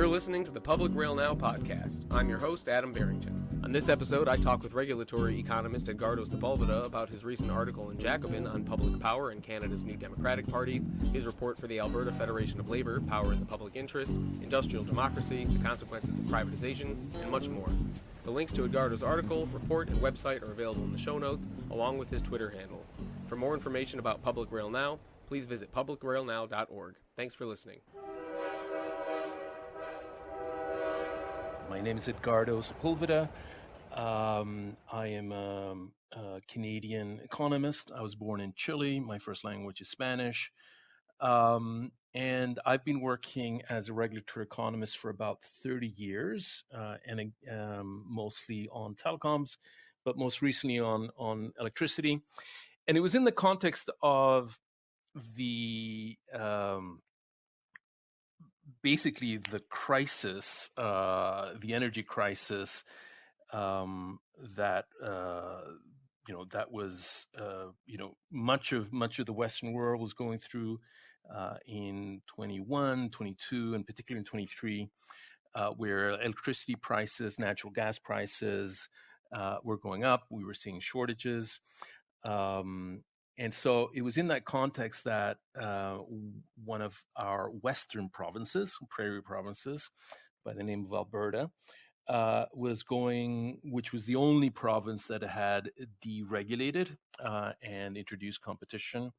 You're listening to the Public Rail Now podcast. I'm your host, Adam Barrington. On this episode, I talk with regulatory economist Edgardo Sepulveda about his recent article in Jacobin on public power and Canada's new Democratic Party, his report for the Alberta Federation of Labour, Power in the Public Interest, Industrial Democracy, the Consequences of Privatization, and much more. The links to Edgardo's article, report, and website are available in the show notes, along with his Twitter handle. For more information about Public Rail Now, please visit publicrailnow.org. Thanks for listening. My name is Edgardo Sepulveda. I am a Canadian economist. I was born in Chile. My first language is Spanish. And I've been working as a regulatory economist for about 30 years, and mostly on telecoms, but most recently on electricity. And it was in the context of the basically the crisis, the energy crisis, that that was much of the Western world was going through in 21, 22, and particularly in 23, where electricity prices, natural gas prices were going up. We were seeing shortages. And so it was in that context that one of our Western provinces, prairie provinces, by the name of Alberta, which was the only province that had deregulated and introduced competition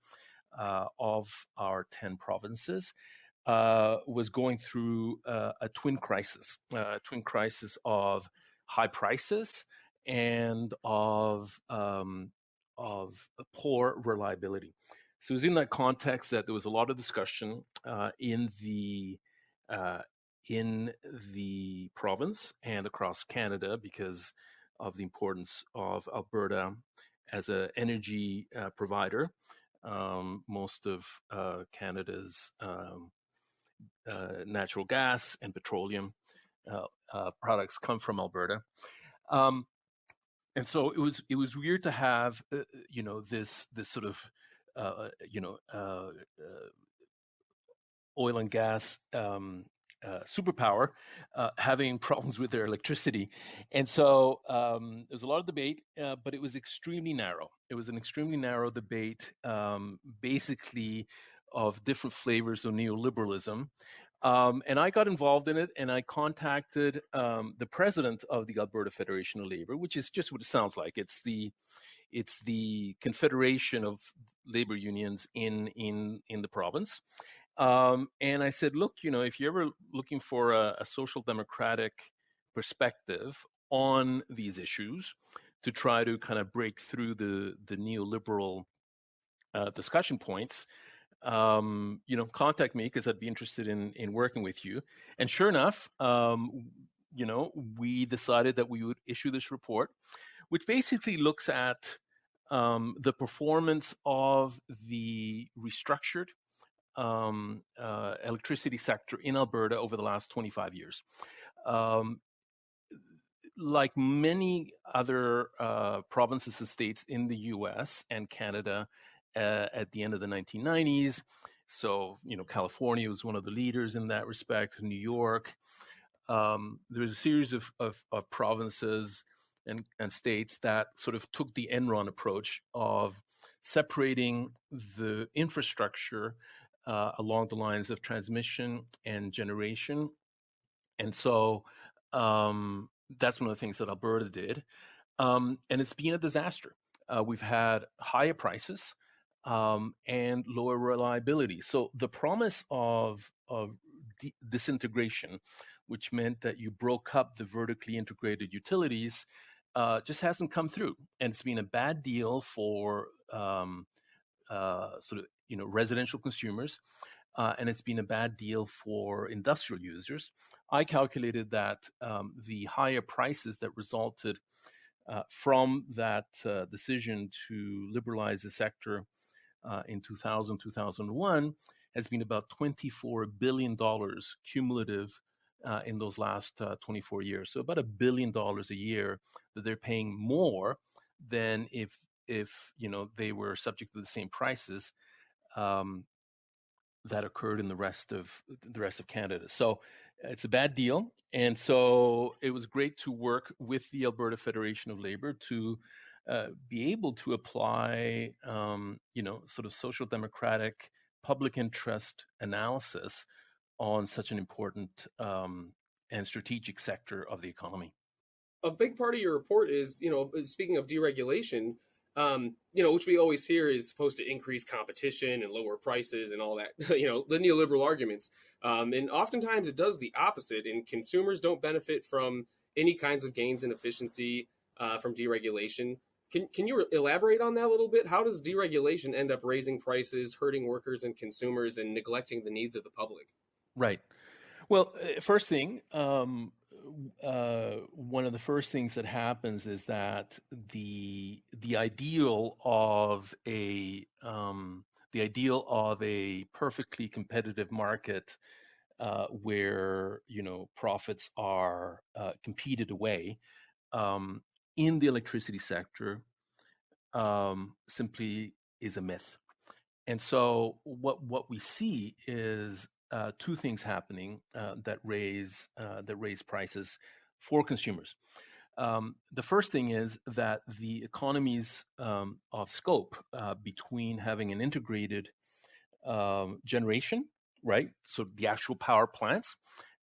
of our 10 provinces, was going through a twin crisis of high prices and of poor reliability. So it was in that context that there was a lot of discussion in the province and across Canada because of the importance of Alberta as an energy provider. Most of Canada's natural gas and petroleum products come from Alberta. And so it was weird to have this sort of oil and gas superpower having problems with their electricity, and so there was a lot of debate, but it was extremely narrow. It was an extremely narrow debate, basically of different flavors of neoliberalism. And I got involved in it, and I contacted the president of the Alberta Federation of Labour, which is just what it sounds like. It's the confederation of labor unions in the province. And I said, look, if you're ever looking for a social democratic perspective on these issues to try to kind of break through the neoliberal discussion points, contact me because I'd be interested in working with you. And sure enough, we decided that we would issue this report, which basically looks at the performance of the restructured electricity sector in Alberta over the last 25 years. Like many other provinces and states in the US and Canada, at the end of the 1990s. So, California was one of the leaders in that respect, New York. There was a series of provinces and states that sort of took the Enron approach of separating the infrastructure along the lines of transmission and generation. And so that's one of the things that Alberta did. And it's been a disaster. We've had higher prices, and lower reliability. So the promise of disintegration, which meant that you broke up the vertically integrated utilities, just hasn't come through. And it's been a bad deal for residential consumers, and it's been a bad deal for industrial users. I calculated that the higher prices that resulted from that decision to liberalize the sector in 2000, 2001 has been about $24 billion cumulative in those last 24 years. So about $1 billion a year that they're paying more than if they were subject to the same prices that occurred in the rest of Canada. So It's a bad deal. And so it was great to work with the Alberta Federation of Labor to be able to apply, sort of social democratic public interest analysis on such an important and strategic sector of the economy. A big part of your report is, speaking of deregulation, which we always hear is supposed to increase competition and lower prices and all that, the neoliberal arguments. And oftentimes it does the opposite, and consumers don't benefit from any kinds of gains in efficiency from deregulation. Can you elaborate on that a little bit? How does deregulation end up raising prices, hurting workers and consumers, and neglecting the needs of the public? Right. Well, first thing, one of the first things that happens is that the ideal of a perfectly competitive market where profits are competed away in the electricity sector simply is a myth. And so what we see is two things happening that raise prices for consumers. The first thing is that the economies of scope between having an integrated generation, right? So the actual power plants.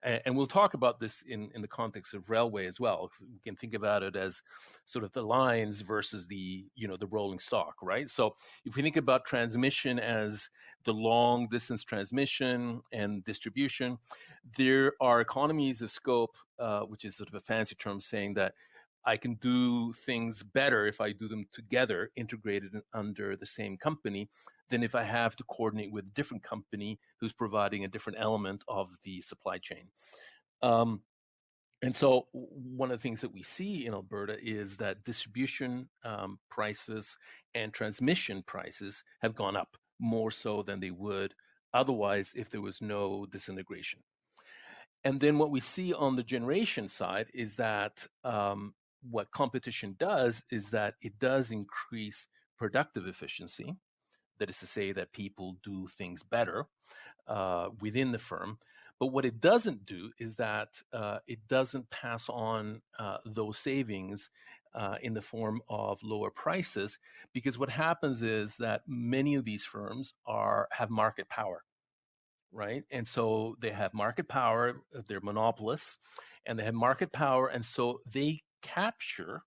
And we'll talk about this in the context of railway as well. We can think about it as sort of the lines versus the rolling stock, right? So if we think about transmission as the long distance transmission and distribution, there are economies of scope, which is sort of a fancy term saying that I can do things better if I do them together, integrated under the same company, than if I have to coordinate with a different company who's providing a different element of the supply chain. And so one of the things that we see in Alberta is that distribution prices and transmission prices have gone up more so than they would otherwise if there was no disintegration. And then what we see on the generation side is that what competition does is that it does increase productive efficiency. That is to say that people do things better within the firm. But what it doesn't do is that it doesn't pass on those savings in the form of lower prices, because what happens is that many of these firms have market power, right? And so they have market power, they're monopolists, and they have market power, and so they capture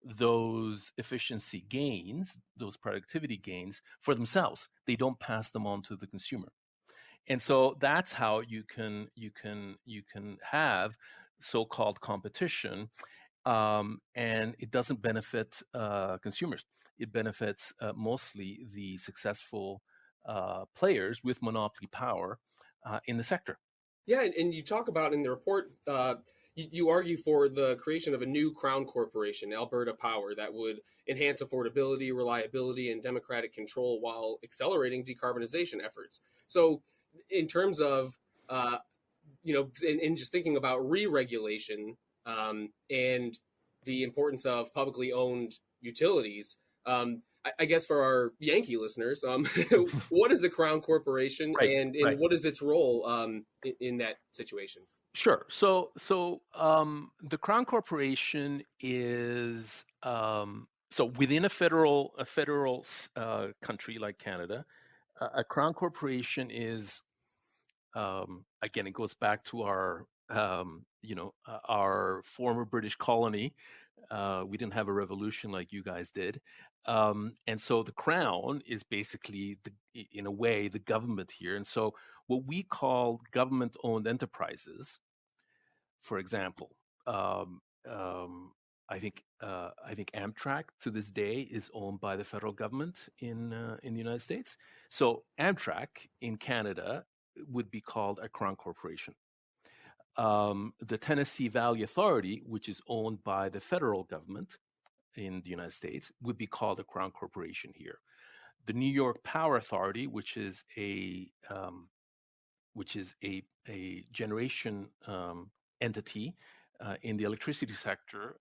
those efficiency gains, those productivity gains for themselves. They don't pass them on to the consumer. And so that's how you can have so-called competition, and it doesn't benefit consumers. It benefits mostly the successful players with monopoly power in the sector. Yeah, and you talk about in the report, you argue for the creation of a new crown corporation, Alberta Power, that would enhance affordability, reliability, and democratic control while accelerating decarbonization efforts. So, in terms of, in just thinking about re-regulation and the importance of publicly owned utilities, I guess for our Yankee listeners, what is a crown corporation, Right, and right. what is its role in that situation? Sure. So the Crown Corporation is so within a federal country like Canada, a Crown Corporation is again, it goes back to our former British colony. We didn't have a revolution like you guys did, and so the Crown is basically, in a way, the government here. And so what we call government-owned enterprises, for example, I think Amtrak to this day is owned by the federal government in the United States. So Amtrak in Canada would be called a Crown Corporation. The Tennessee Valley Authority, which is owned by the federal government in the United States, would be called a Crown Corporation here. The New York Power Authority, which is a generation entity in the electricity sector,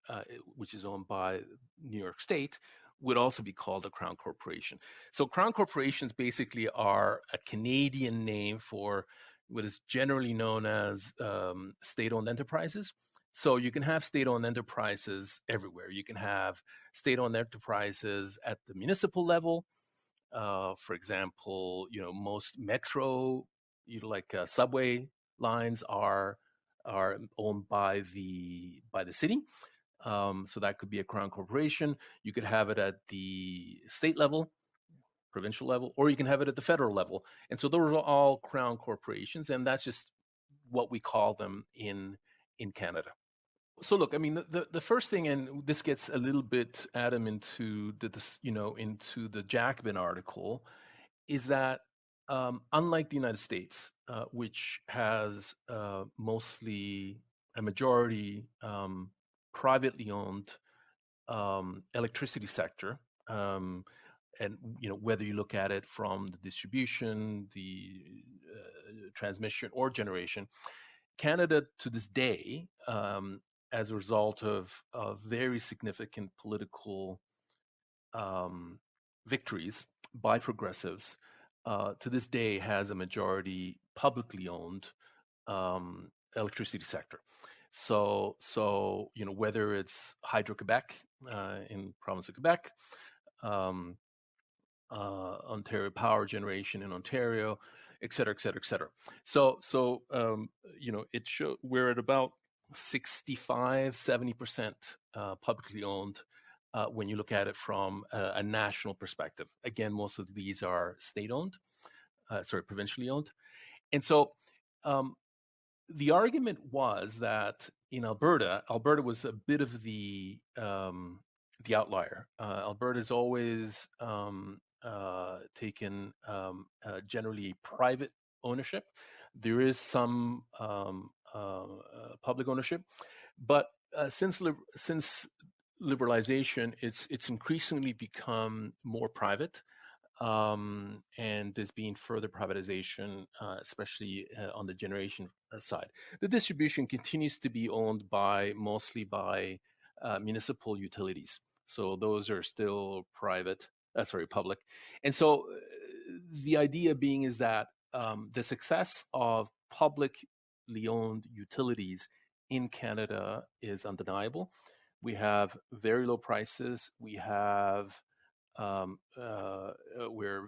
which is owned by New York State, would also be called a Crown Corporation. So Crown Corporations basically are a Canadian name for what is generally known as state-owned enterprises. So you can have state-owned enterprises everywhere. You can have state-owned enterprises at the municipal level. For example, most metro, subway lines are owned by the city. So that could be a crown corporation. You could have it at the state level, provincial level, or you can have it at the federal level. And so those are all crown corporations, and that's just what we call them in Canada. So look, I mean, the first thing, and this gets a little bit, Adam, into into the Jacobin article, is that unlike the United States, which has mostly a majority privately owned electricity sector, and whether you look at it from the distribution, the transmission, or generation, Canada to this day, as a result of very significant political victories by progressives, to this day has a majority publicly owned electricity sector. So whether it's Hydro-Quebec in the province of Quebec, Ontario Power Generation in Ontario, et cetera, et cetera, et cetera. So it we're at about 65-70% publicly owned when you look at it from a national perspective. Again, most of these are state-owned, provincially owned. And so the argument was that in Alberta was a bit of the outlier. Alberta's always taken generally private ownership. There is some public ownership, but since liberalization, it's increasingly become more private, and there's been further privatization, especially on the generation side. The distribution continues to be owned mostly by municipal utilities, so those are still public. And so the idea being is that the success of publicly owned utilities in Canada is undeniable. We have very low prices. We're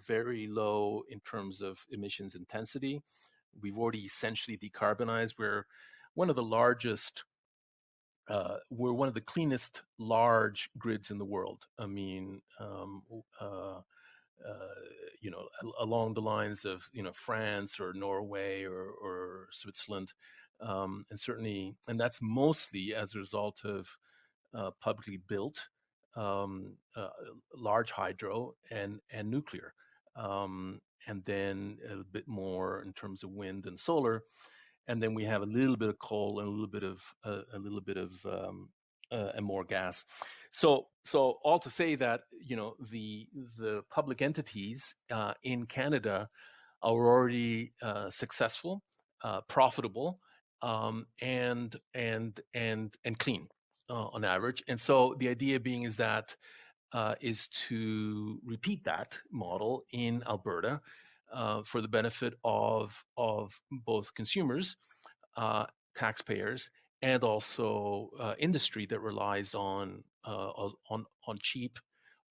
very low in terms of emissions intensity. We've already essentially decarbonized. We're one of the cleanest large grids in the world. I mean, along the lines of France or Norway or Switzerland, and that's mostly as a result of publicly built large hydro and nuclear, and then a bit more in terms of wind and solar, and then we have a little bit of coal and a little bit of and more gas. So all to say that the public entities in Canada are already successful, profitable, and clean on average. And so the idea being is to repeat that model in Alberta for the benefit of both consumers, taxpayers, and also industry that relies on cheap,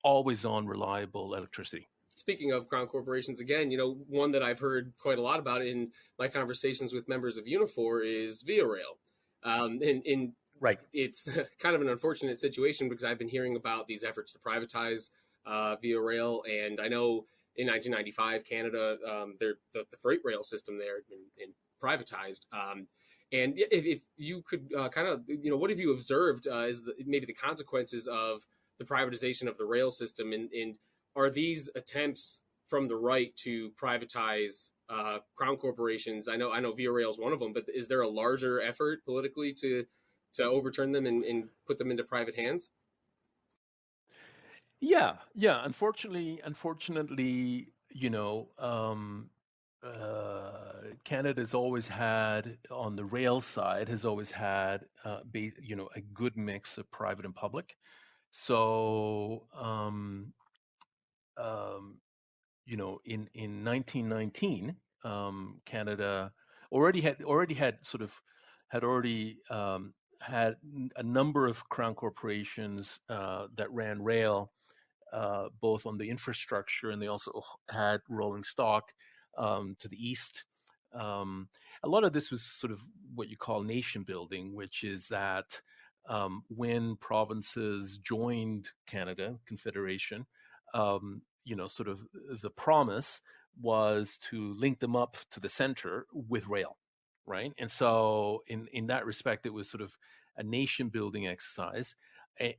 always on reliable electricity. Speaking of crown corporations, again, one that I've heard quite a lot about in my conversations with members of Unifor is Via Rail. Right. It's kind of an unfortunate situation because I've been hearing about these efforts to privatize Via Rail, and I know in 1995, Canada, the freight rail system there had been privatized. And if you could kind of, what have you observed as maybe the consequences of the privatization of the rail system, and are these attempts from the right to privatize crown corporations? I know Via Rail is one of them, but is there a larger effort politically to overturn them and put them into private hands? Yeah. Unfortunately, Canada's always had, on the rail side, has always had, a good mix of private and public. So, in 1919, Canada, had a number of crown corporations that ran rail, both on the infrastructure, and they also had rolling stock to the east. A lot of this was sort of what you call nation building, which is that when provinces joined Canada Confederation, sort of the promise was to link them up to the center with rail, right? And so, in that respect, it was sort of a nation building exercise.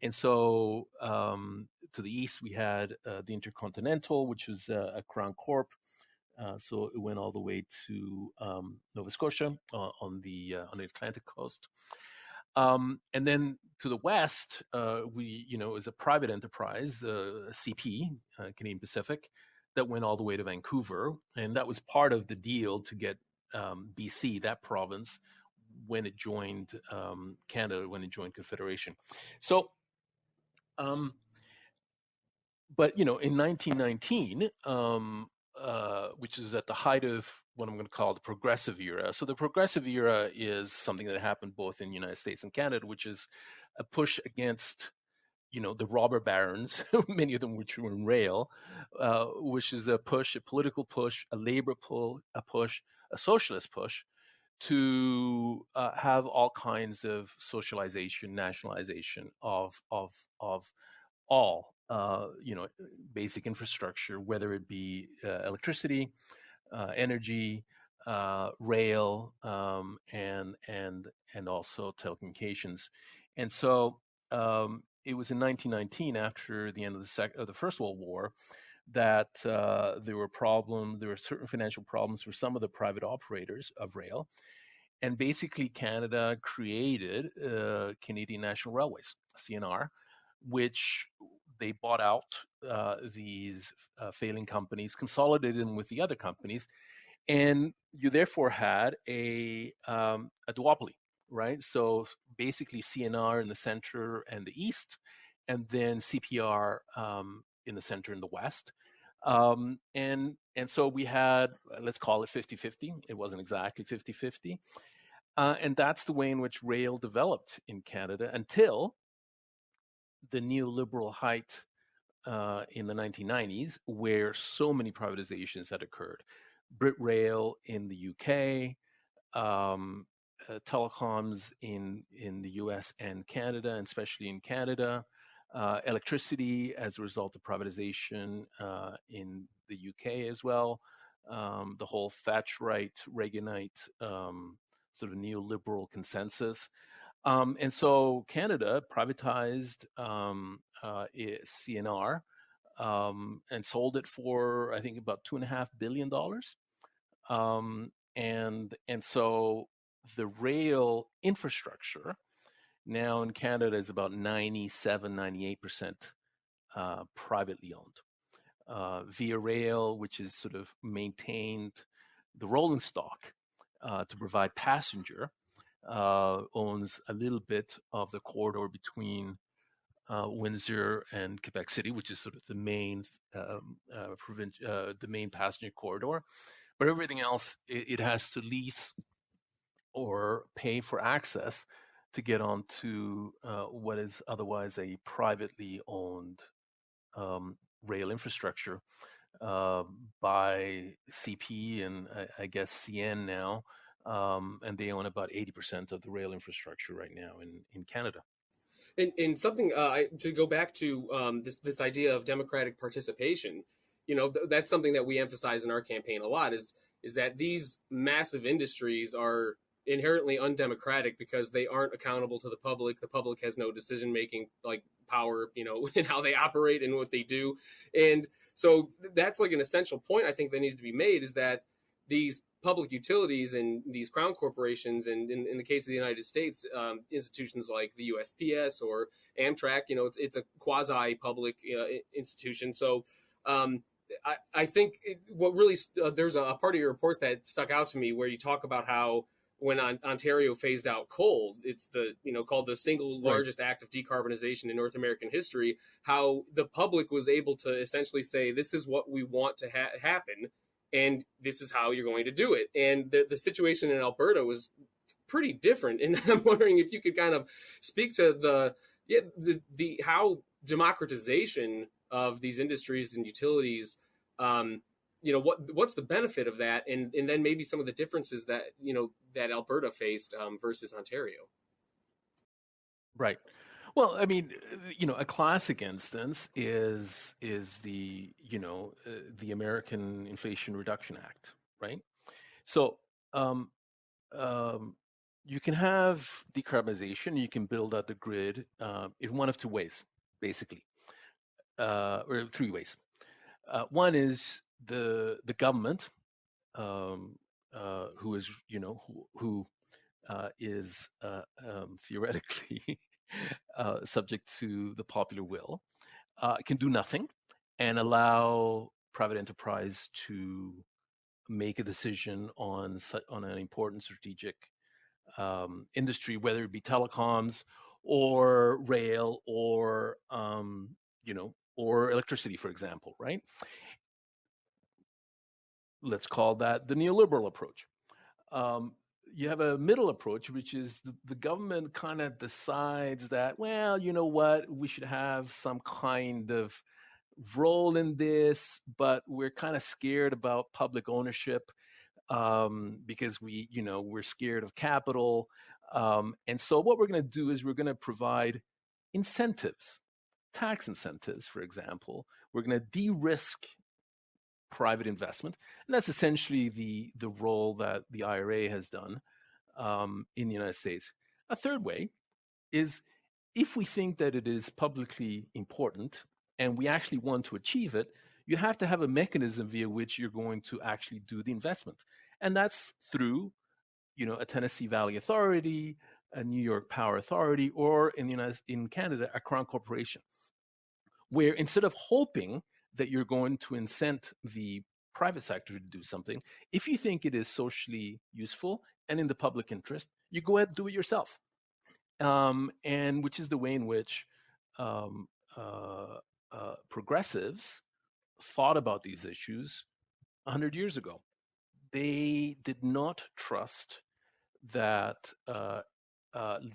And so, to the east, we had the Intercontinental, which was a Crown Corp. So it went all the way to Nova Scotia on the Atlantic coast. And then to the west, it was a private enterprise, CP, Canadian Pacific, that went all the way to Vancouver. And that was part of the deal to get BC, that province, when it joined Canada, when it joined Confederation. So, but in 1919, which is at the height of what I'm going to call the progressive era. So the progressive era is something that happened both in the United States and Canada, which is a push against, the robber barons, many of them which were in rail, which is a political push, a labor push, a socialist push to have all kinds of socialization, nationalization of all basic infrastructure, whether it be electricity, energy, rail, and also telecommunications. And so it was in 1919, after the end of the First World War, that there were certain financial problems for some of the private operators of rail. And basically, Canada created Canadian National Railways, CNR, which they bought out these failing companies, consolidated them with the other companies, and you therefore had a duopoly, right? So basically, CNR in the center and the east, and then CPR in the center and the west. And so we had, let's call it 50-50. It wasn't exactly 50-50. And that's the way in which rail developed in Canada until the neoliberal height in the 1990s, where so many privatizations had occurred. Britrail in the UK, telecoms in the US and Canada, and especially in Canada, electricity as a result of privatization in the UK as well, the whole Thatcherite, Reaganite sort of neoliberal consensus. And so Canada privatized CNR and sold it for, I think, about $2.5 billion. And so the rail infrastructure now in Canada is about 97-98% privately owned. Via Rail, which is sort of maintained the rolling stock to provide passenger, owns a little bit of the corridor between Windsor and Quebec City, which is sort of the main the main passenger corridor. But everything else, it has to lease or pay for access to get onto what is otherwise a privately owned rail infrastructure by CP and I guess CN now. And they own about 80% of the rail infrastructure right now in Canada. And something to go back to this idea of democratic participation, that's something that we emphasize in our campaign a lot is that these massive industries are inherently undemocratic because they aren't accountable to the public. The public has no decision making like power, in how they operate and what they do. And so that's like an essential point I think that needs to be made, is that these public utilities and these crown corporations, and in the case of the United States, institutions like the USPS or Amtrak, it's a quasi-public institution. So I think what really there's a part of your report that stuck out to me where you talk about how when Ontario phased out coal, it's called the single largest act of decarbonization in North American history, how the public was able to essentially say, this is what we want to happen. and this is how you're going to do it. And the situation in Alberta was pretty different. And I'm wondering if you could kind of speak to the how democratization of these industries and utilities, what's the benefit of that, and then maybe some of the differences that that Alberta faced versus Ontario. Right. Well, I mean, a classic instance is the American Inflation Reduction Act, right? So um, um, you can have decarbonization, you can build out the grid in one of two ways, basically, or three ways. One is the government, um, who is who is theoretically subject to the popular will, can do nothing and allow private enterprise to make a decision on an important strategic industry, whether it be telecoms or rail or electricity, for example, right? Let's call that the neoliberal approach. Um, you have a middle approach, which is the government kind of decides that, well, you know what, we should have some kind of role in this, but we're kind of scared about public ownership because we're scared of capital. And so what we're going to do is we're going to provide incentives, tax incentives, for example. We're going to de-risk private investment, and that's essentially the role that the IRA has done in the United States. A third way is if we think that it is publicly important and we actually want to achieve it, you have to have a mechanism via which you're going to actually do the investment, and that's through a Tennessee Valley Authority, a New York Power Authority, or in Canada, a Crown Corporation, where instead of hoping that you're going to incent the private sector to do something, if you think it is socially useful and in the public interest, you go ahead and do it yourself. And which is the way in which um, progressives thought about these issues 100 years ago. They did not trust that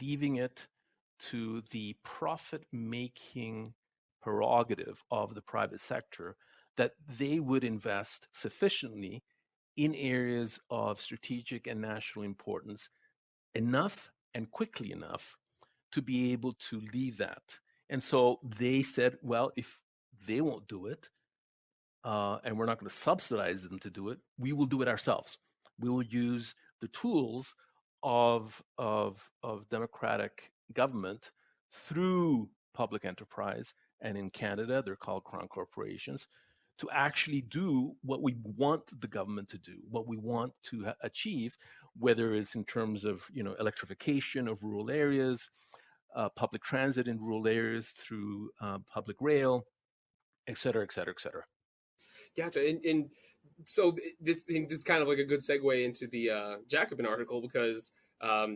leaving it to the profit-making prerogative of the private sector, that they would invest sufficiently in areas of strategic and national importance enough and quickly enough to be able to leave that. And so they said, well, if they won't do it, and we're not going to subsidize them to do it, we will do it ourselves. We will use the tools of democratic government through public enterprise, and in Canada they're called crown corporations, to actually do what we want the government to do, what we want to achieve, whether it's in terms of electrification of rural areas, public transit in rural areas through public rail, et cetera, et cetera, et cetera. Gotcha. And so this is kind of like a good segue into the Jacobin article, because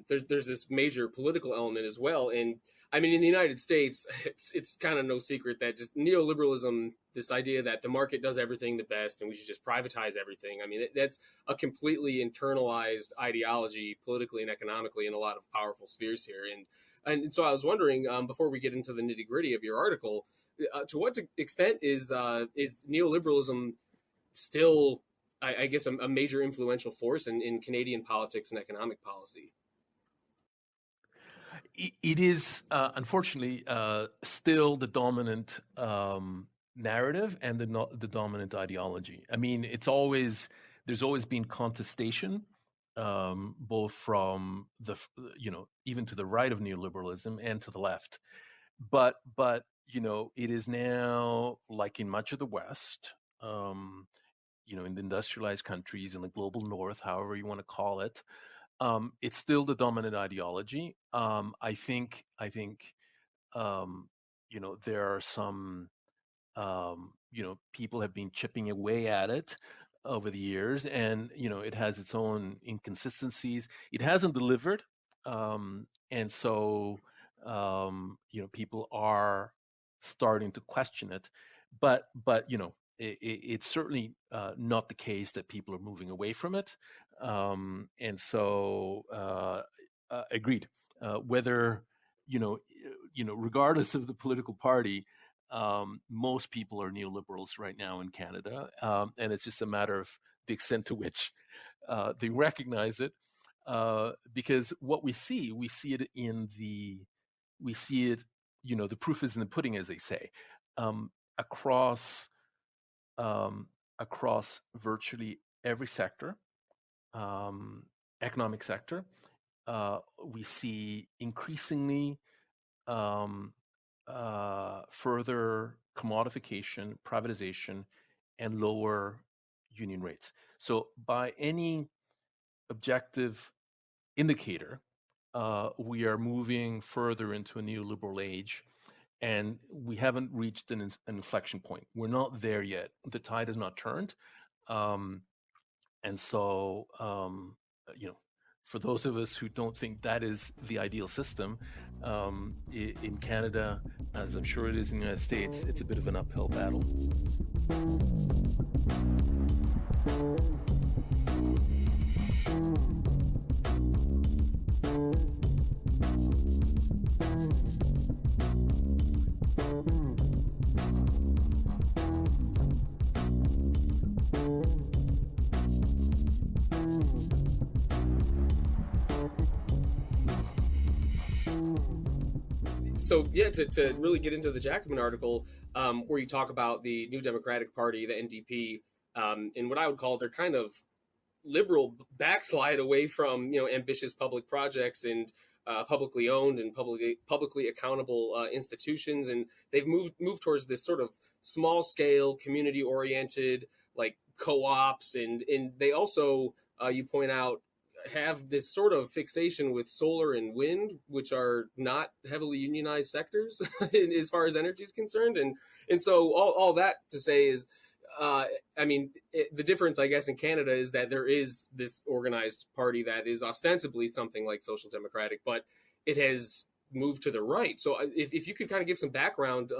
there's this major political element as well. And I mean, in the United States, it's kind of no secret that just neoliberalism, this idea that the market does everything the best and we should just privatize everything. I mean, that's a completely internalized ideology politically and economically in a lot of powerful spheres here. And so I was wondering, before we get into the nitty gritty of your article, to what extent is neoliberalism still, I guess, a major influential force in Canadian politics and economic policy? It is unfortunately still the dominant narrative and the dominant ideology. I mean, there's always been contestation, both from even to the right of neoliberalism and to the left, but it is now, like in much of the West, in the industrialized countries, in the global North, however you want to call it, it's still the dominant ideology. I think there are some people have been chipping away at it over the years, and it has its own inconsistencies. It hasn't delivered, and so people are starting to question it. But it's certainly not the case that people are moving away from it. And so, agreed. Whether regardless of the political party, most people are neoliberals right now in Canada, and it's just a matter of the extent to which they recognize it. Because what we see it we see it, the proof is in the pudding, as they say, um, across across virtually every sector, um, economic sector. We see increasingly um, further commodification, privatization, and lower union rates. So, by any objective indicator, we are moving further into a neoliberal age, and we haven't reached an inflection point. We're not there yet. The tide has not turned. Um, and so, for those of us who don't think that is the ideal system, in Canada, as I'm sure it is in the United States, it's a bit of an uphill battle. So yeah, to really get into the Jacobin article, where you talk about the New Democratic Party, the NDP, and what I would call their kind of liberal backslide away from ambitious public projects and publicly owned and publicly accountable institutions, and they've moved towards this sort of small scale, community oriented, like co-ops, and they also, you point out, have this sort of fixation with solar and wind, which are not heavily unionized sectors as far as energy is concerned, and so all that to say is, the difference, I guess, in Canada is that there is this organized party that is ostensibly something like social democratic, but it has moved to the right. So if you could kind of give some background,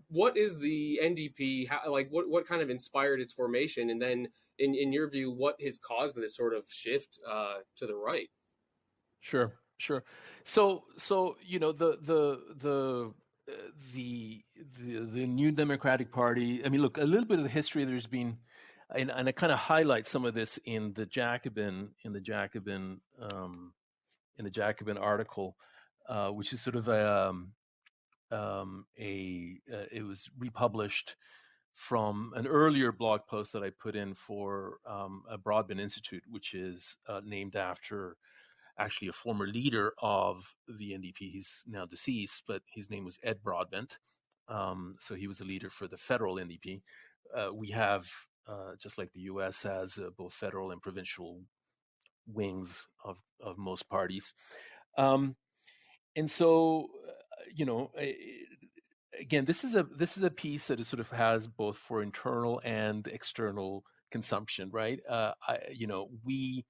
what is the NDP? How, like, what kind of inspired its formation, and then in your view, what has caused this sort of shift to the right? Sure, sure. So uh, the the New Democratic Party. I mean, look, a little bit of the history. There's been, and I kind of highlight some of this in the Jacobin article, which is sort of it was republished from an earlier blog post that I put in for a Broadbent Institute, which is named after actually a former leader of the NDP. He's now deceased, but his name was Ed Broadbent. So he was a leader for the federal NDP. We have, just like the US has, both federal and provincial wings of most parties. And so, again, this is a piece that is sort of has both for internal and external consumption, right? We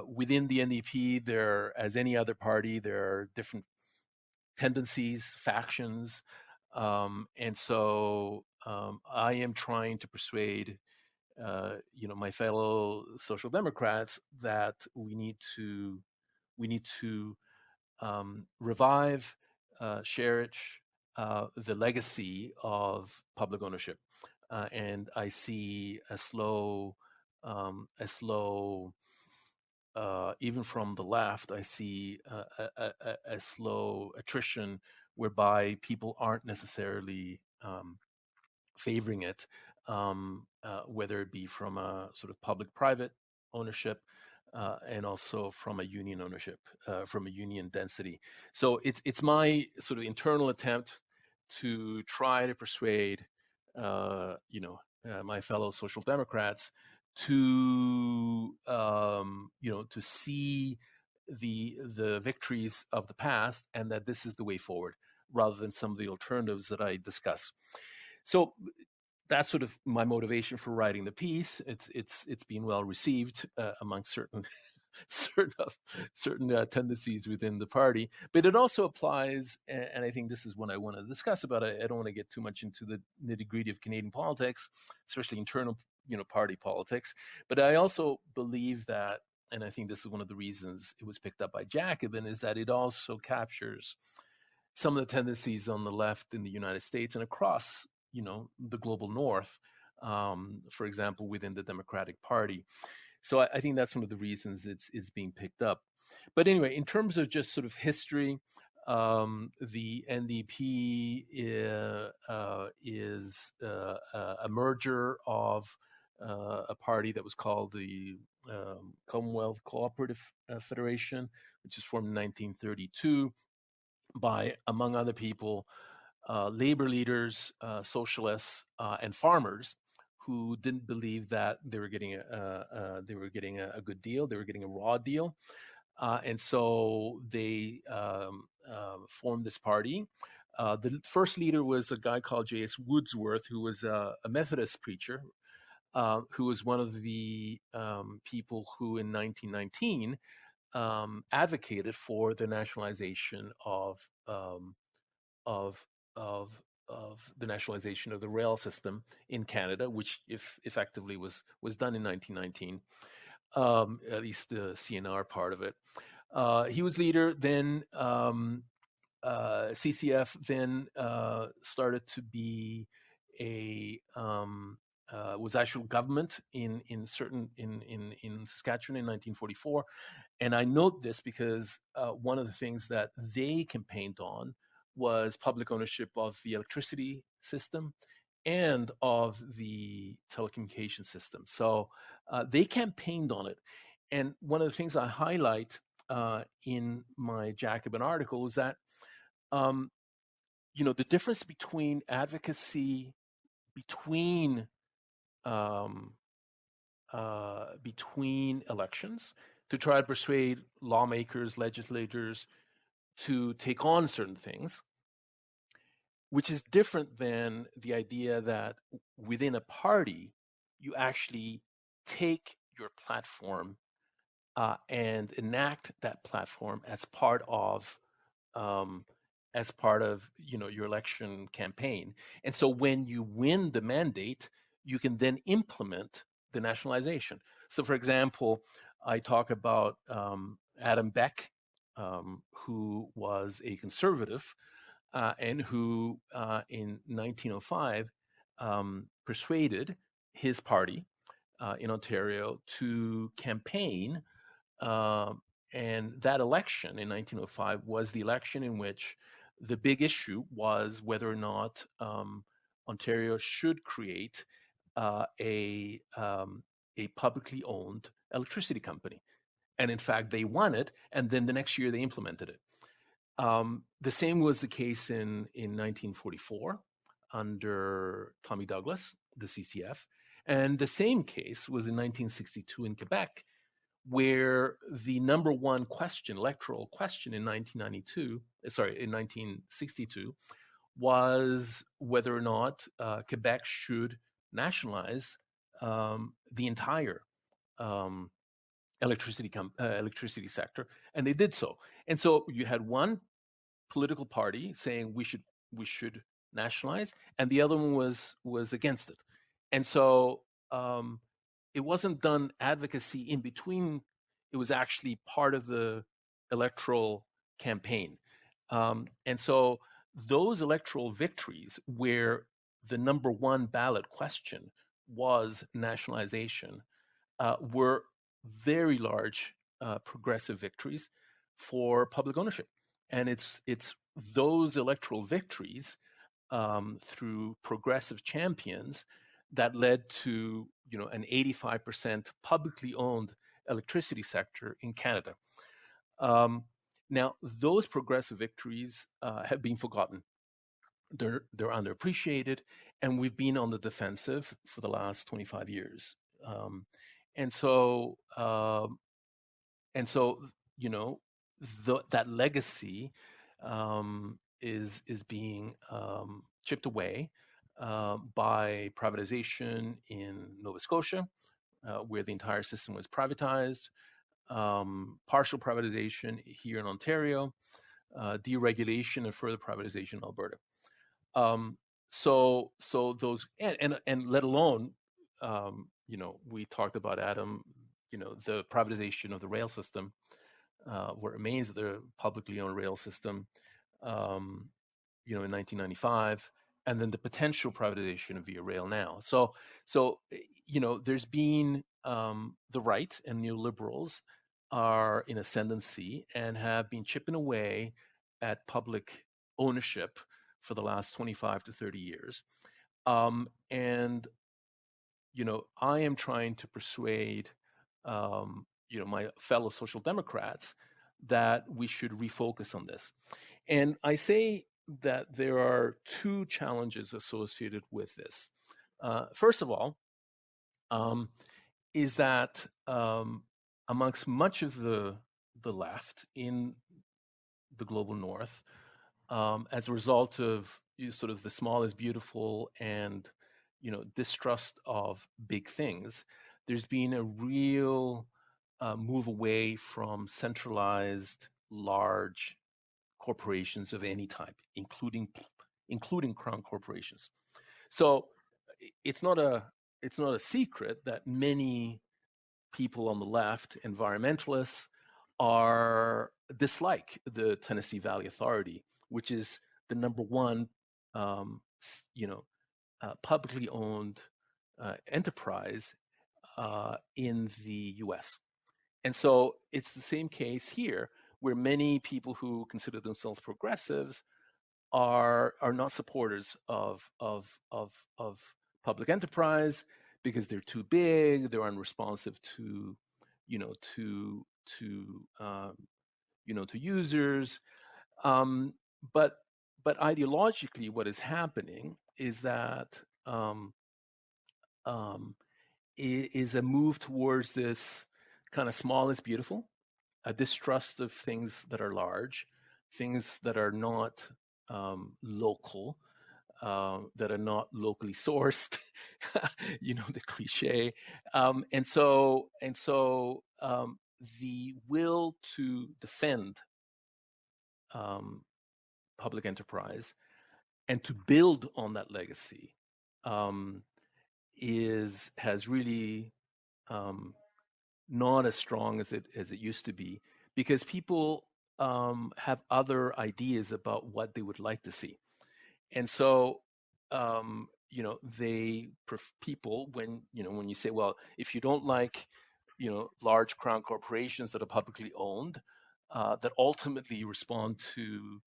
within the NDP, there, as any other party, there are different tendencies, factions, and so I am trying to persuade, my fellow social democrats that we need to revive, cherish the legacy of public ownership, and I see a slow, even from the left, I see a slow attrition whereby people aren't necessarily favoring it, whether it be from a sort of public-private ownership, and also from a union ownership, from a union density. So it's my sort of internal attempt to try to persuade, my fellow social democrats to see the victories of the past, and that this is the way forward, rather than some of the alternatives that I discuss. So that's sort of my motivation for writing the piece. It's been well received among certain certain tendencies within the party. But it also applies, and I think this is what I want to discuss about. I don't want to get too much into the nitty gritty of Canadian politics, especially internal, party politics. But I also believe that, and I think this is one of the reasons it was picked up by Jacobin, is that it also captures some of the tendencies on the left in the United States and across, the global north. For example, within the Democratic Party. So I think that's one of the reasons it's being picked up. But anyway, in terms of just sort of history, the NDP is a merger of a party that was called the Commonwealth Cooperative Federation, which is formed in 1932 by, among other people, labor leaders, socialists, and farmers who didn't believe that they were getting a good deal. They were getting a raw deal, and so they formed this party. The first leader was a guy called J.S. Woodsworth, who was a Methodist preacher, who was one of the people who, in 1919, advocated for the nationalization of of the nationalization of the rail system in Canada, which if effectively was done in 1919, at least the CNR part of it. He was leader. Then CCF then started to be was actual government in Saskatchewan in 1944. And I note this because one of the things that they campaigned on was public ownership of the electricity system and of the telecommunication system. So they campaigned on it. And one of the things I highlight in my Jacobin article is that, the difference between advocacy between elections to try to persuade lawmakers, legislators to take on certain things, which is different than the idea that within a party, you actually take your platform and enact that platform as part of your election campaign. And so when you win the mandate, you can then implement the nationalization. So, for example, I talk about Adam Beck, who was a conservative and who in 1905 persuaded his party in Ontario to campaign. And that election in 1905 was the election in which the big issue was whether or not Ontario should create a publicly owned electricity company. And in fact, they won it, and then the next year they implemented it. The same was the case in 1944 under Tommy Douglas, the CCF. And the same case was in 1962 in Quebec, where the number one question, electoral question in 1962, was whether or not Quebec should nationalize the entire electricity sector, and they did so. And so you had one political party saying we should nationalize, and the other one was against it. And so it wasn't done advocacy in between. It was actually part of the electoral campaign. And so those electoral victories where the number one ballot question was nationalization were very large progressive victories for public ownership. And it's those electoral victories through progressive champions that led to an 85% publicly owned electricity sector in Canada. Now, those progressive victories have been forgotten. They're underappreciated, and we've been on the defensive for the last 25 years. And so that legacy is being chipped away by privatization in Nova Scotia, where the entire system was privatized, partial privatization here in Ontario, deregulation and further privatization in Alberta. So those and let alone, we talked about, Adam, the privatization of the rail system, what remains of the publicly owned rail system, in 1995, and then the potential privatization of Via Rail now. So there's been the right and neoliberals are in ascendancy and have been chipping away at public ownership for the last 25 to 30 years. And I am trying to persuade my fellow social democrats that we should refocus on this. And I say that there are two challenges associated with this. First of all, is that amongst much of the left in the global north, as a result of sort of the small is beautiful and distrust of big things, there's been a real move away from centralized large corporations of any type, including crown corporations. So it's not a secret that many people on the left, environmentalists, dislike the Tennessee Valley Authority, which is the number one, publicly owned enterprise in the U.S. And so it's the same case here, where many people who consider themselves progressives are not supporters of public enterprise because they're too big, they're unresponsive to users. But ideologically, what is happening is that is a move towards this kind of small is beautiful, a distrust of things that are large, things that are not local, that are not locally sourced, the cliche. And so the will to defend public enterprise and to build on that legacy has really not as strong as it used to be, because people have other ideas about what they would like to see. And so people, when you say, well, if you don't like large crown corporations that are publicly owned, that ultimately respond to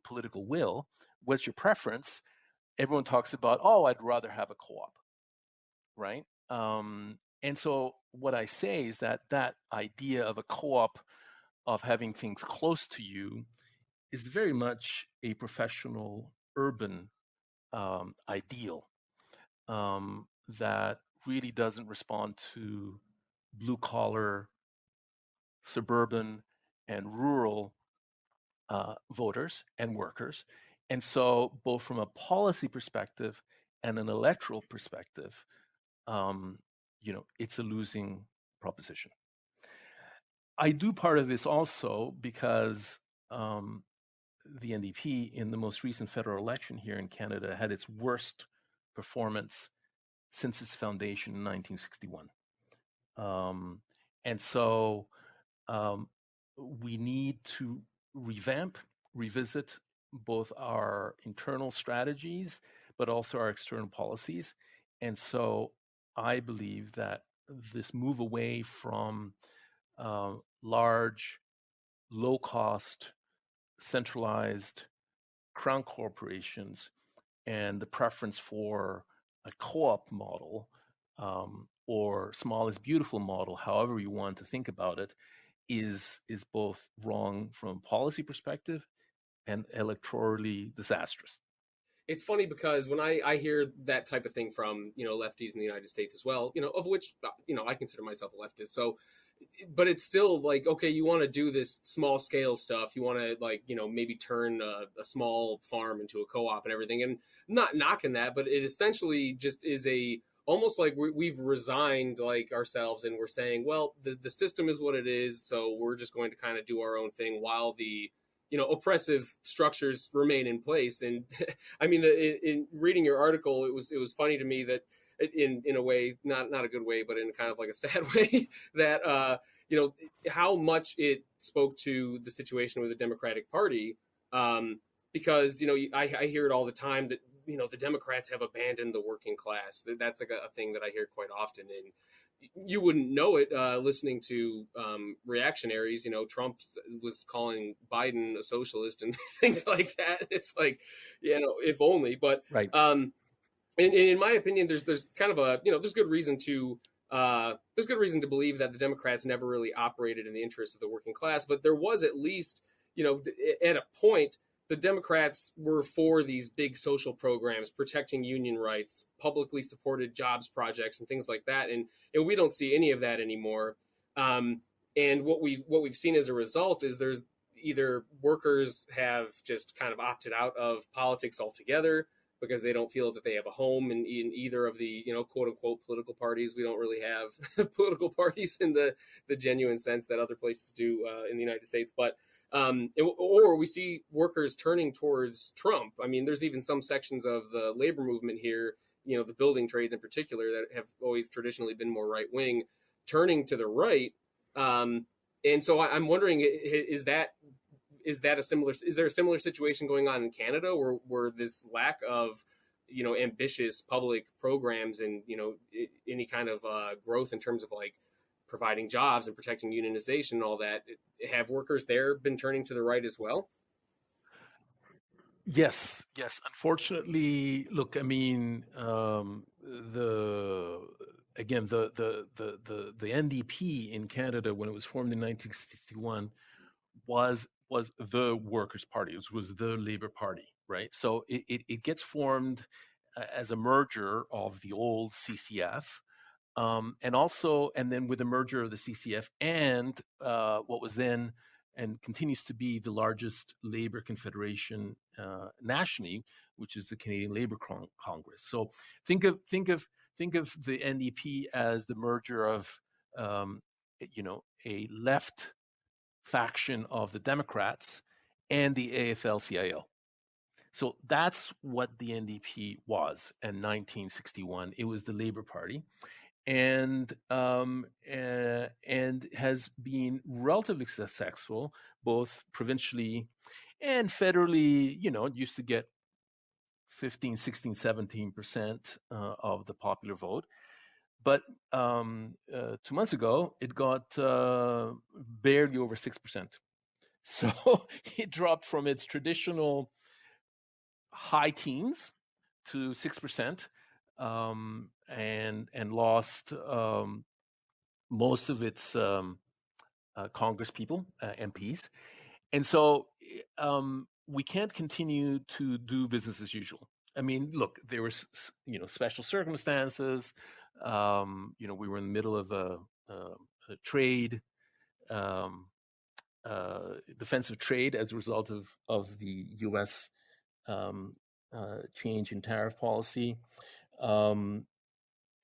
political will, what's your preference? Everyone talks about, oh, I'd rather have a co-op, right? And so what I say is that idea of a co-op, of having things close to you, is very much a professional urban ideal that really doesn't respond to blue collar, suburban, and rural voters and workers. And so both from a policy perspective and an electoral perspective, it's a losing proposition. I do part of this also because the NDP in the most recent federal election here in Canada had its worst performance since its foundation in 1961. And so we need to revisit both our internal strategies, but also our external policies. And so I believe that this move away from large, low-cost, centralized crown corporations and the preference for a co-op model or small is beautiful model, however you want to think about it, is both wrong from a policy perspective and electorally disastrous. It's funny because when I hear that type of thing from lefties in the United States as well, of which I consider myself a leftist, so but it's still like, okay, you want to do this small scale stuff, you want to maybe turn a small farm into a co-op and everything, and not knocking that, but it essentially just is a almost like we've resigned like ourselves, and we're saying, well, the system is what it is, so we're just going to kind of do our own thing while the oppressive structures remain in place. And I mean, in reading your article, it was funny to me that in a way, not a good way, but in kind of like a sad way, that how much it spoke to the situation with the Democratic Party. Because I hear it all the time that the Democrats have abandoned the working class. That's like a thing that I hear quite often, and you wouldn't know it listening to reactionaries. Trump was calling Biden a socialist and things like that. It's like, if only. But Right. in my opinion, there's kind of there's good reason to believe that the Democrats never really operated in the interests of the working class, but there was at least at a point the Democrats were for these big social programs, protecting union rights, publicly supported jobs projects, and things like that. And we don't see any of that anymore. And what we've seen as a result is there's either workers have just kind of opted out of politics altogether because they don't feel that they have a home in either of the quote unquote political parties. We don't really have political parties in the genuine sense that other places do in the United States, but or we see workers turning towards Trump. I mean, there's even some sections of the labor movement here, the building trades in particular, that have always traditionally been more right wing, turning to the right. And so I'm wondering, is there a similar situation going on in Canada, where this lack of ambitious public programs and any kind of growth in terms of like providing jobs and protecting unionization and all that, have workers there been turning to the right as well? Yes, yes. Unfortunately, look, I mean, the again, the NDP in Canada, when it was formed in 1961, was the Workers' Party. It was the Labor Party, right? So it gets formed as a merger of the old CCF, and then with the merger of the CCF and what was then and continues to be the largest labor confederation nationally, which is the Canadian Labor Congress. So think of the NDP as the merger of a left faction of the Democrats and the AFL-CIO. So that's what the NDP was in 1961. It was the Labor Party, and has been relatively successful both provincially and federally. It used to get 15, 16, 17% of the popular vote. But 2 months ago, it got barely over 6%. So it dropped from its traditional high teens to 6%, and lost most of its Congress people, MPs. And so we can't continue to do business as usual. I mean, look, there were special circumstances. We were in the middle of a trade, defensive trade as a result of the U.S. Change in tariff policy.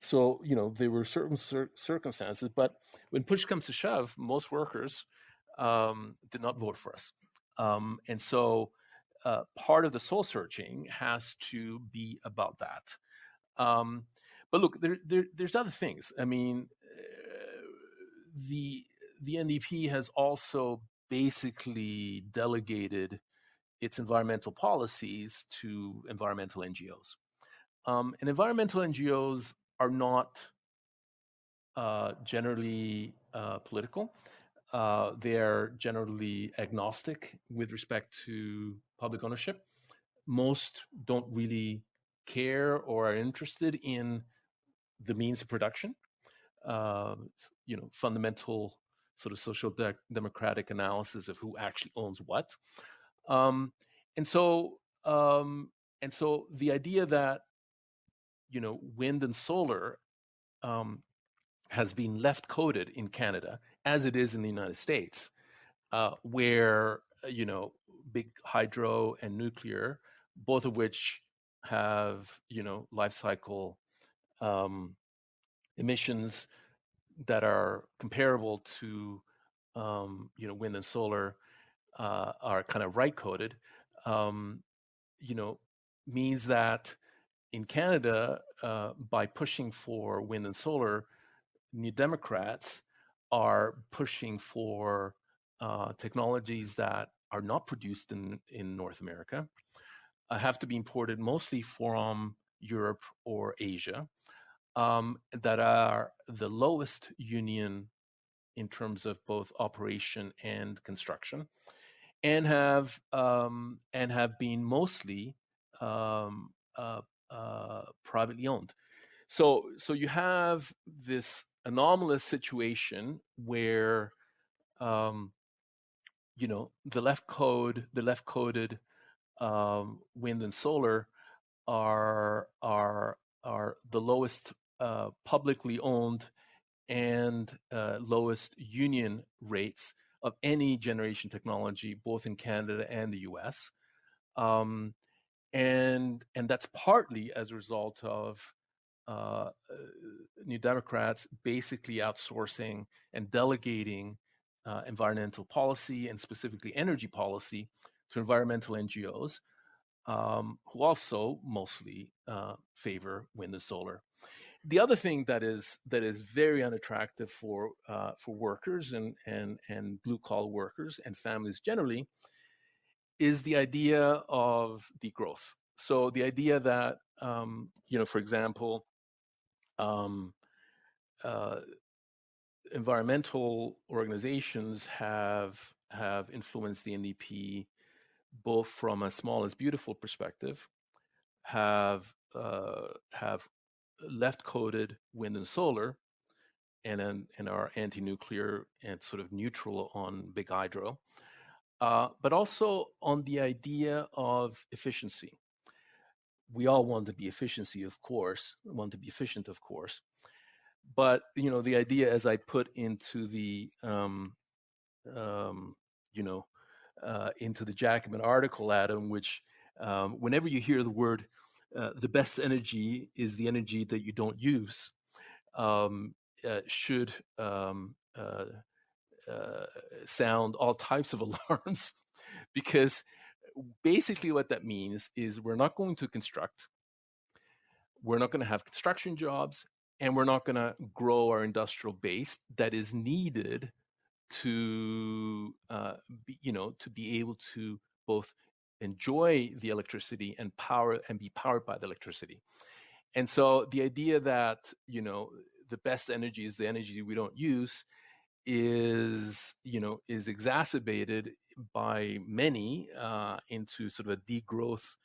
So there were certain circumstances, but when push comes to shove, most workers did not vote for us, and so part of the soul searching has to be about that. But look, there's other things. I mean, the NDP has also basically delegated its environmental policies to environmental NGOs. And environmental NGOs are not generally political. They're generally agnostic with respect to public ownership. Most don't really care or are interested in the means of production. Fundamental sort of social democratic analysis of who actually owns what. And so the idea that wind and solar has been left coded in Canada, as it is in the United States, where big hydro and nuclear, both of which have life cycle emissions that are comparable to wind and solar are kind of right coded, um, means that in Canada, by pushing for wind and solar, New Democrats are pushing for technologies that are not produced in North America, have to be imported mostly from Europe or Asia, that are the lowest union in terms of both operation and construction, and have been mostly um, privately owned. So you have this anomalous situation where um, the left coded wind and solar are are the lowest publicly owned and lowest union rates of any generation technology, both in Canada and the U.S. Um, and that's partly as a result of uh, New Democrats basically outsourcing and delegating environmental policy and specifically energy policy to environmental NGOs, who also mostly favor wind and solar. The other thing that is very unattractive for workers and blue collar workers and families generally is the idea of degrowth. So the idea that for example, um, uh, environmental organizations have influenced the NDP both from a small is beautiful perspective, have left coded wind and solar, and are anti-nuclear and sort of neutral on big hydro, but also on the idea of efficiency. We all want to be efficiency, of course, want to be efficient, of course, but the idea, as I put into the um, you know into the Jacobin article, Adam, which whenever you hear the word the best energy is the energy that you don't use, should sound all types of alarms, because basically what that means is we're not going to construct, we're not going to have construction jobs, and we're not going to grow our industrial base that is needed to to be able to both enjoy the electricity and be powered by the electricity. And so the idea that the best energy is the energy we don't use is exacerbated by many into sort of a degrowth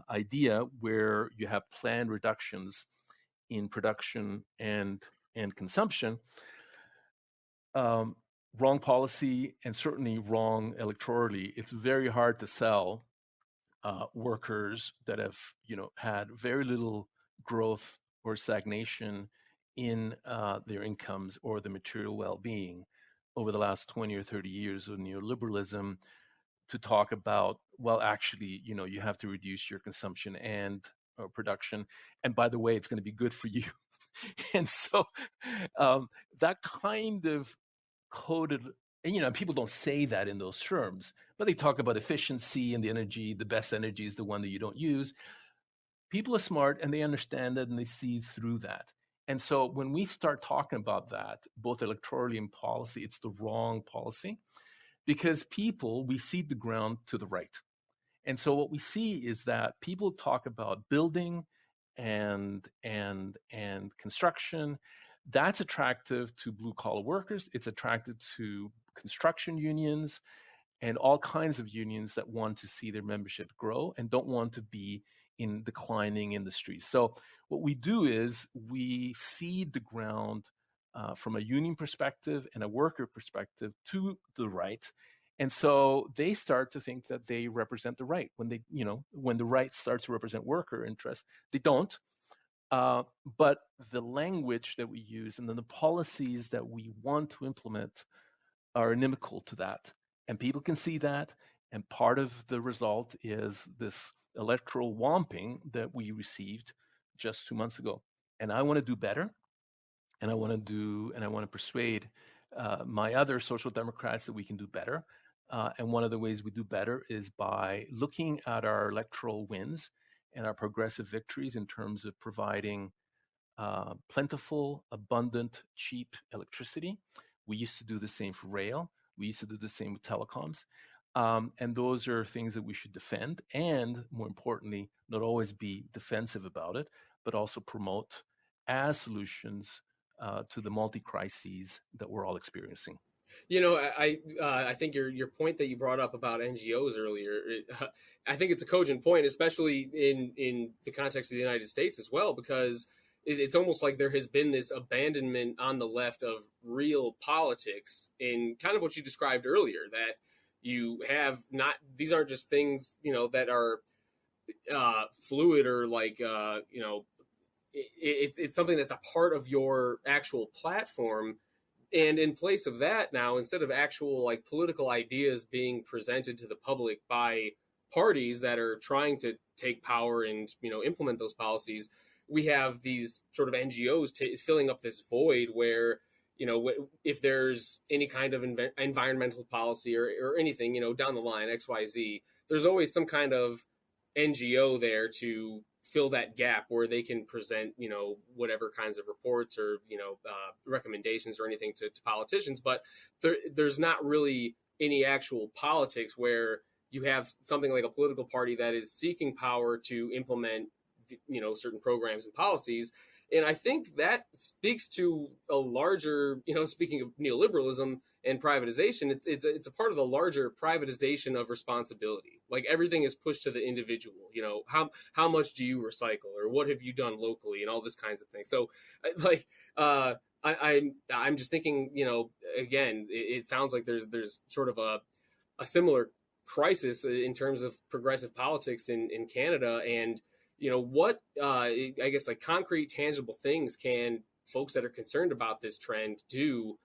idea where you have planned reductions in production and consumption. Wrong policy, and certainly wrong electorally. It's very hard to sell workers that have had very little growth or stagnation in their incomes or the material well-being over the last 20 or 30 years of neoliberalism, to talk about, well, actually, you have to reduce your consumption and production, and by the way, it's going to be good for you. And so that kind of coded, and people don't say that in those terms, but they talk about efficiency and the energy, the best energy is the one that you don't use. People are smart and they understand that and they see through that. And so when we start talking about that, both electorally and policy, it's the wrong policy, because we cede the ground to the right. And so what we see is that people talk about building and construction. That's attractive to blue collar workers. It's attractive to construction unions and all kinds of unions that want to see their membership grow and don't want to be in declining industries. So what we do is we cede the ground from a union perspective and a worker perspective to the right. And so they start to think that they represent the right. When the right starts to represent worker interests, they don't. But the language that we use and then the policies that we want to implement are inimical to that. And people can see that. And part of the result is this electoral whomping that we received just 2 months ago. and I want to do better, and I want to persuade my other social democrats that we can do better. And one of the ways we do better is by looking at our electoral wins and our progressive victories in terms of providing plentiful, abundant, cheap electricity. We used to do the same for rail. We used to do the same with telecoms. And those are things that we should defend and, more importantly, not always be defensive about it, but also promote as solutions to the multi-crises that we're all experiencing. I think your point that you brought up about NGOs earlier, I think it's a cogent point, especially in the context of the United States as well, because it's almost like there has been this abandonment on the left of real politics in kind of what you described earlier, that you have not, these aren't just things, that are fluid or like, it's something that's a part of your actual platform. And in place of that, now, instead of actual like political ideas being presented to the public by parties that are trying to take power and implement those policies, we have these sort of NGOs filling up this void where if there's any kind of environmental policy or anything down the line XYZ, there's always some kind of NGO there to fill that gap where they can present whatever kinds of reports or recommendations or anything to politicians, but there's not really any actual politics where you have something like a political party that is seeking power to implement certain programs and policies. And I think that speaks to a larger, speaking of neoliberalism and privatization, it's a part of the larger privatization of responsibility. Like everything is pushed to the individual. How much do you recycle, or what have you done locally, and all this kinds of things. So, like, I'm just thinking, again, it sounds like there's sort of a similar crisis in terms of progressive politics in Canada. And what I guess like concrete, tangible things can folks that are concerned about this trend do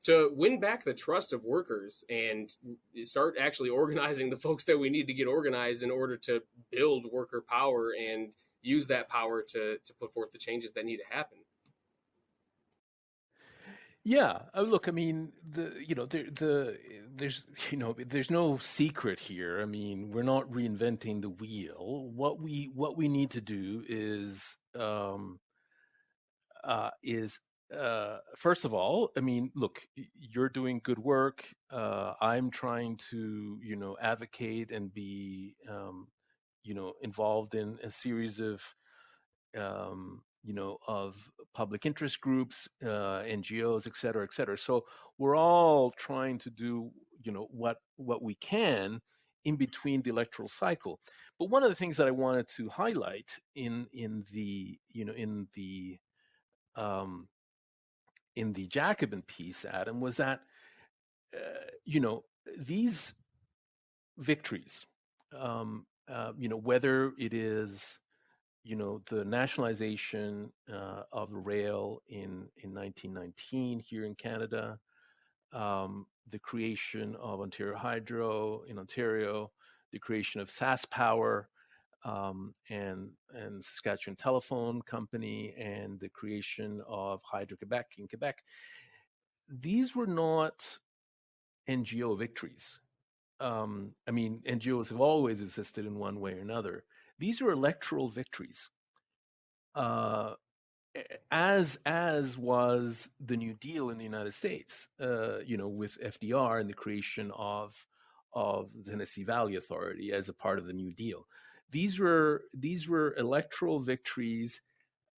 to win back the trust of workers and start actually organizing the folks that we need to get organized in order to build worker power and use that power to put forth the changes that need to happen. Yeah, look, I mean, there's no secret here. I mean, we're not reinventing the wheel. What we need to do is first of all, I mean, look, you're doing good work. I'm trying to advocate and be involved in a series of of public interest groups, NGOs, et cetera, et cetera. So we're all trying to do, what we can in between the electoral cycle. But one of the things that I wanted to highlight um, in the Jacobin piece, Adam, was that these victories, whether it is the nationalization of the rail in 1919 here in Canada, the creation of Ontario Hydro in Ontario, the creation of SAS Power and Saskatchewan Telephone Company, and the creation of Hydro-Quebec in Quebec. These were not NGO victories. I mean, NGOs have always existed in one way or another. These are electoral victories. As was the New Deal in the United States, with FDR and the creation of the Tennessee Valley Authority as a part of the New Deal. These were electoral victories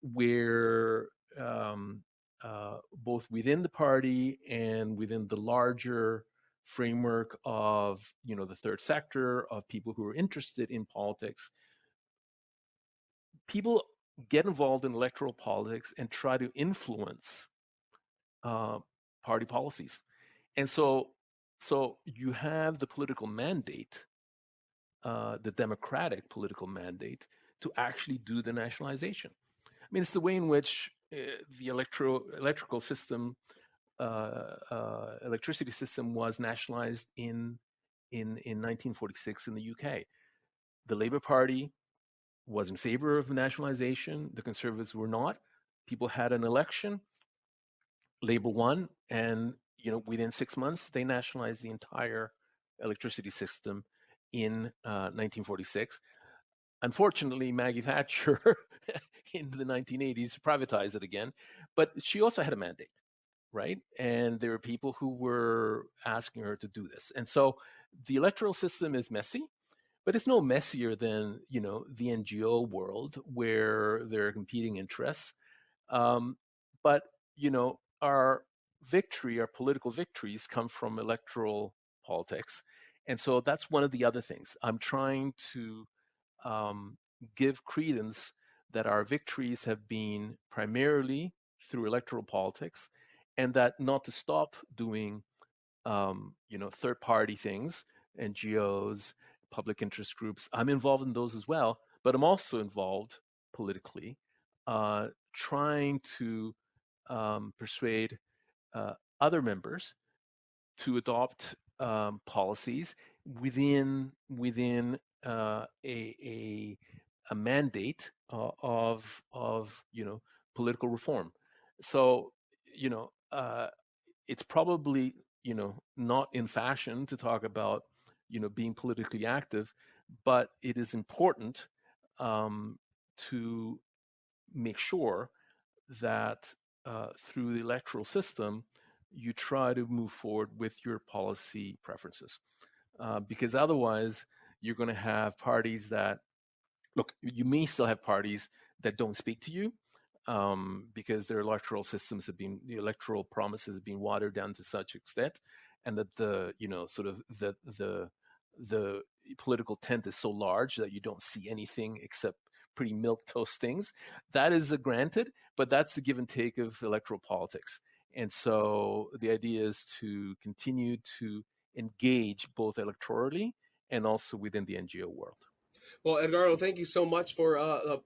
where both within the party and within the larger framework of the third sector, of people who are interested in politics, people get involved in electoral politics and try to influence party policies. And so you have the political mandate, the democratic political mandate, to actually do the nationalization. I mean, it's the way in which the electrical system, electricity system was nationalized in 1946 in the UK. The Labour Party was in favor of nationalization. The Conservatives were not. People had an election. Labor won, and within 6 months, they nationalized the entire electricity system in 1946. Unfortunately, Maggie Thatcher in the 1980s privatized it again, but she also had a mandate, right? And there were people who were asking her to do this. And so the electoral system is messy, but it's no messier than, the NGO world where there are competing interests. But, our political victories come from electoral politics. And so that's one of the other things. I'm trying to give credence that our victories have been primarily through electoral politics, and that not to stop doing, third-party things, NGOs, public interest groups. I'm involved in those as well, but I'm also involved politically, trying to persuade other members to adopt policies within a mandate of political reform. So it's probably not in fashion to talk about being politically active, but it is important to make sure that through the electoral system, you try to move forward with your policy preferences. Because otherwise, you're going to have parties that, look, you may still have parties that don't speak to you because their electoral systems the electoral promises have been watered down to such extent, and that the political tent is so large that you don't see anything except pretty milquetoast things. That is a granted, but that's the give and take of electoral politics. And so the idea is to continue to engage both electorally and also within the NGO world. Well, Edgardo, thank you so much for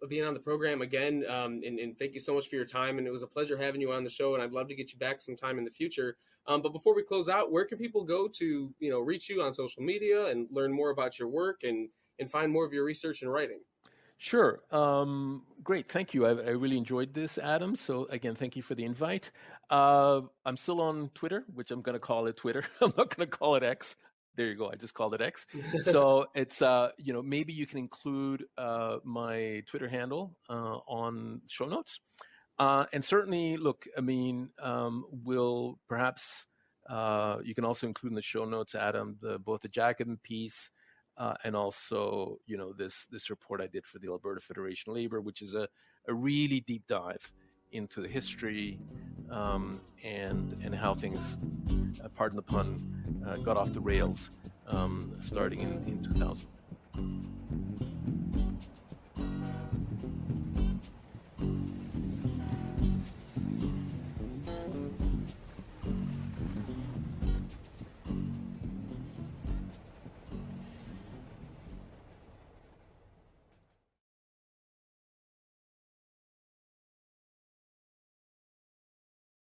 being on the program again, and thank you so much for your time. And it was a pleasure having you on the show, and I'd love to get you back sometime in the future. But before we close out, where can people go to reach you on social media and learn more about your work and find more of your research and writing? Sure. Great. Thank you. I really enjoyed this, Adam. So again, thank you for the invite. I'm still on Twitter, which I'm going to call it Twitter. I'm not going to call it X. There you go. I just called it X. So it's, maybe you can include my Twitter handle on show notes. And certainly, look, I mean, we'll perhaps, you can also include in the show notes, Adam, both the Jacobin piece and also, this report I did for the Alberta Federation of Labor, which is a really deep dive into the history and how things, pardon the pun, got off the rails starting in 2000.